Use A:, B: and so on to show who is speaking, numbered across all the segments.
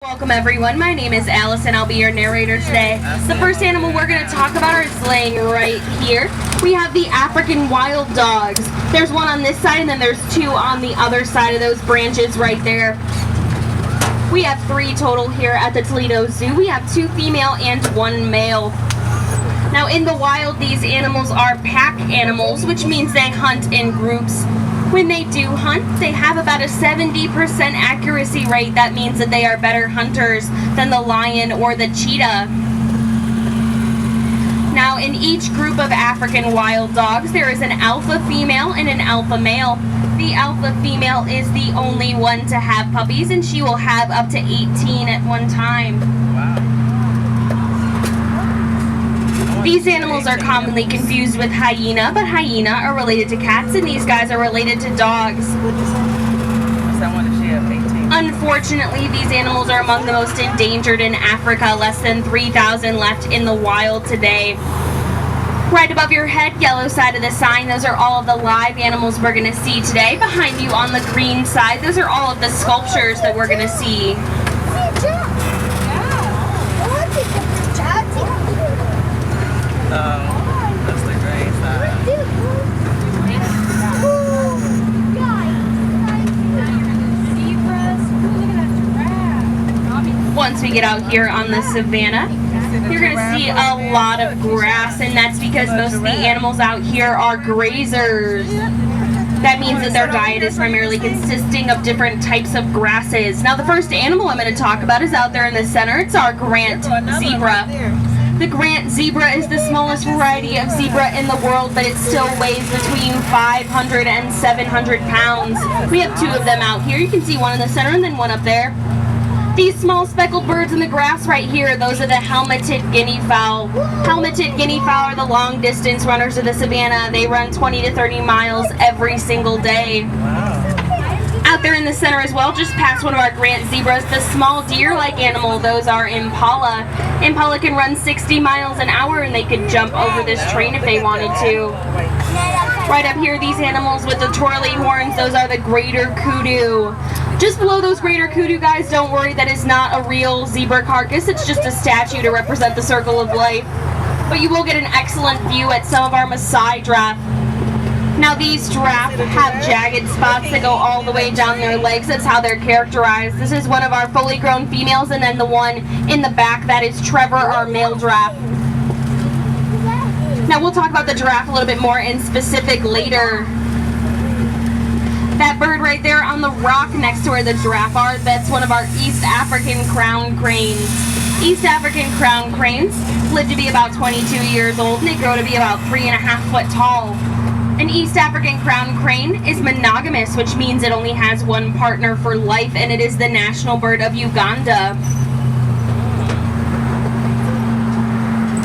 A: Welcome everyone, my name is Alice and I'll be your narrator today. The first animal we're going to talk about is laying right here. We have the African wild dogs. There's one on this side and then there's two on the other side of those branches right there. We have 3 total here at the Toledo Zoo. We have 2 female and 1 male. Now in the wild, these animals are pack animals, which means they hunt in groups. When they do hunt, they have about a 70% accuracy rate. That means that they are better hunters than the lion or the cheetah. Now, in each group of African wild dogs, there is an alpha female and an alpha male. The alpha female is the only one to have puppies, and she will have up to 18 at one time.
B: Wow.
A: These animals are commonly confused with hyena, but hyena are related to cats, and these guys are related to dogs. Unfortunately, these animals are among the most endangered in Africa. Less than 3,000 left in the wild today. Right above your head, yellow side of the sign, those are all of the live animals we're going to see today. Behind you on the green side, those are all of the sculptures that we're going to see.
B: That's the gray side.
A: Once we get out here on the savannah, you're going to see a lot of grass, and that's because most of the animals out here are grazers. That means that their diet is primarily consisting of different types of grasses. Now the first animal I'm going to talk about is out there in the center. It's our Grant zebra. The Grant zebra is the smallest variety of zebra in the world, but it still weighs between 500 and 700 pounds. We have 2 of them out here. You can see one in the center and then one up there. These small speckled birds in the grass right here, those are the helmeted guinea fowl. Helmeted guinea fowl are the long distance runners of the savannah. They run 20 to 30 miles every single day. Out there in the center as well, just past one of our Grant zebras, the small deer-like animal, those are impala. Impala can run 60 miles an hour and they could jump over this train if they wanted to. Right up here, these animals with the twirly horns, those are the greater kudu. Just below those greater kudu guys, don't worry, that is not a real zebra carcass. It's just a statue to represent the circle of life. But you will get an excellent view at some of our Maasai giraffe. Now these giraffe have jagged spots that go all the way down their legs. That's how they're characterized. This is one of our fully grown females, and then the one in the back, that is Trevor, our male giraffe. Now we'll talk about the giraffe a little bit more in specific later. That bird right there on the rock next to where the giraffe are, that's one of our East African crown cranes. East African crown cranes live to be about 22 years old, and they grow to be about 3.5 foot tall. An East African crown crane is monogamous, which means it only has one partner for life, and it is the national bird of Uganda.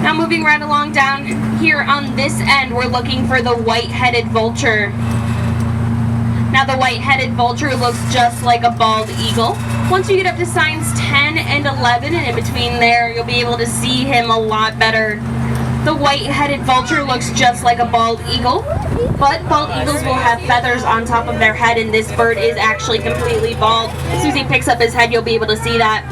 A: Now moving right along down here on this end, we're looking for the white-headed vulture. Now the white-headed vulture looks just like a bald eagle. Once you get up to signs 10 and 11, and in between there, you'll be able to see him a lot better. The white-headed vulture looks just like a bald eagle, but bald eagles will have feathers on top of their head, and this bird is actually completely bald. As soon as he picks up his head, you'll be able to see that.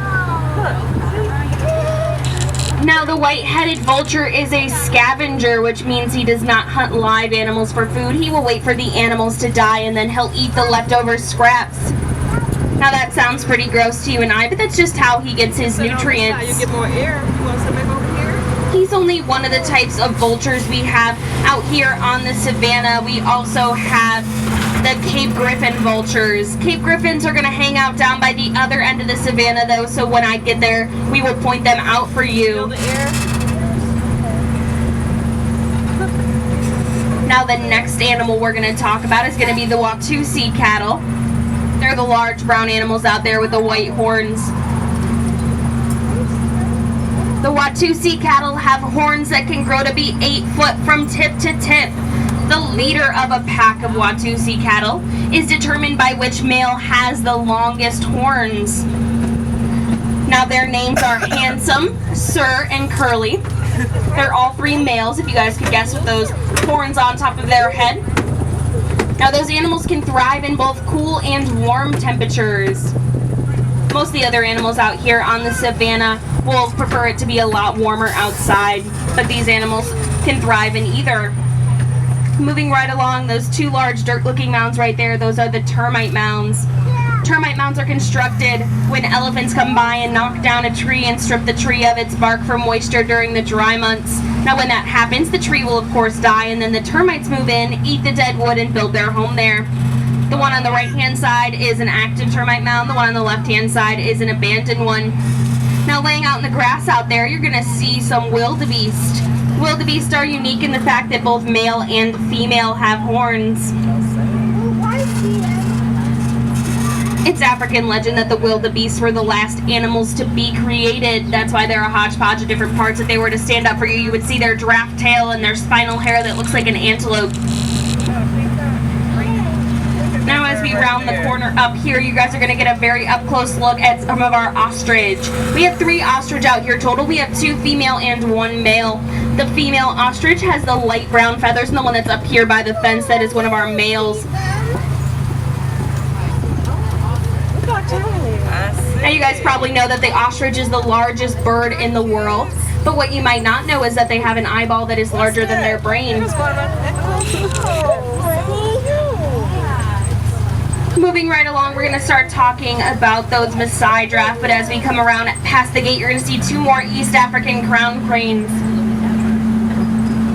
A: Now the white-headed vulture is a scavenger, which means he does not hunt live animals for food. He will wait for the animals to die, and then he'll eat the leftover scraps. Now that sounds pretty gross to you and I, but that's just how he gets his nutrients.
B: You get more air. You want some over here?
A: He's only one of the types of vultures we have out here on the savannah. We also have the Cape Griffin vultures. Cape Griffins are going to hang out down by the other end of the savannah though, so when I get there, we will point them out for you. Now the next animal we're going to talk about is going to be the Watusi cattle. They're the large brown animals out there with the white horns. The Watusi cattle have horns that can grow to be 8 foot from tip to tip. The leader of a pack of Watusi cattle is determined by which male has the longest horns. Now their names are Handsome, Sir, and Curly. They're all 3 males, if you guys could guess, with those horns on top of their head. Now those animals can thrive in both cool and warm temperatures. Most of the other animals out here on the savannah will prefer it to be a lot warmer outside, but these animals can thrive in either. Moving right along, those two large dirt-looking mounds right there, those are the termite mounds. Termite mounds are constructed when elephants come by and knock down a tree and strip the tree of its bark for moisture during the dry months. Now when that happens, the tree will of course die, and then the termites move in, eat the dead wood, and build their home there. The one on the right-hand side is an active termite mound. The one on the left-hand side is an abandoned one. Now laying out in the grass out there, you're going to see some wildebeest. Wildebeest are unique in the fact that both male and female have horns. It's African legend that the wildebeest were the last animals to be created. That's why they're a hodgepodge of different parts. If they were to stand up for you, you would see their giraffe tail and their spinal hair that looks like an antelope. Now as we round the corner up here, you guys are going to get a very up-close look at some of our ostrich. We have 3 ostrich out here total. We have 2 female and 1 male. The female ostrich has the light brown feathers, and the one that's up here by the fence, that is one of our males. Now you guys probably know that the ostrich is the largest bird in the world, but what you might not know is that they have an eyeball that is larger than their brain. Moving right along, we're going to start talking about those Maasai giraffe, but as we come around past the gate, you're going to see 2 more East African crown cranes.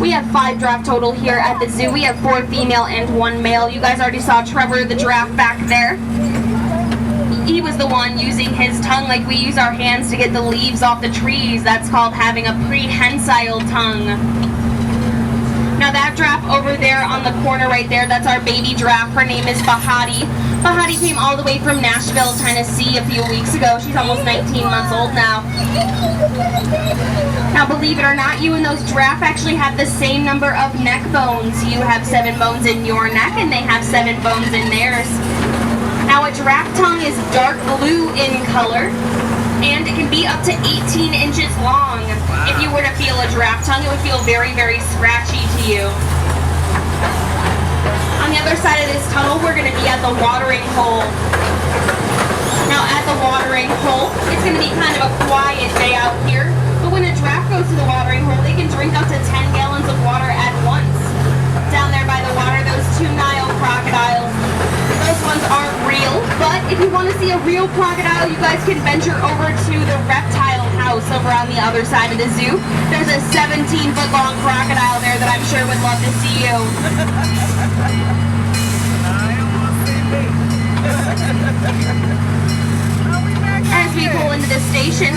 A: We have 5 giraffe total here at the zoo. We have 4 female and 1 male. You guys already saw Trevor the giraffe back there. He was the one using his tongue like we use our hands to get the leaves off the trees. That's called having a prehensile tongue. Now that giraffe over there on the corner right there, that's our baby giraffe. Her name is Bahati. Bahati came all the way from Nashville, Tennessee a few weeks ago. She's almost 19 months old now. Now believe it or not, you and those giraffe actually have the same number of neck bones. You have 7 bones in your neck and they have 7 bones in theirs. Now a giraffe tongue is dark blue in color, and it can be up to 18 inches long. Wow. If you were to feel a giraffe tongue, it would feel very, very scratchy to you. On the other side of this tunnel, we're going to be at the watering hole. Now at the watering hole, it's going to be kind of a quiet day out here, but when a giraffe goes to the watering hole, they can drink up to 10 gallons of water at once. Down there by the water, those 2 Nile crocodiles. Those ones aren't real, but if you want to see a real crocodile, you guys can venture over to the Reptile House over on the other side of the zoo. There's a 17-foot long crocodile there that I'm sure would love to see you. As we pull into the station,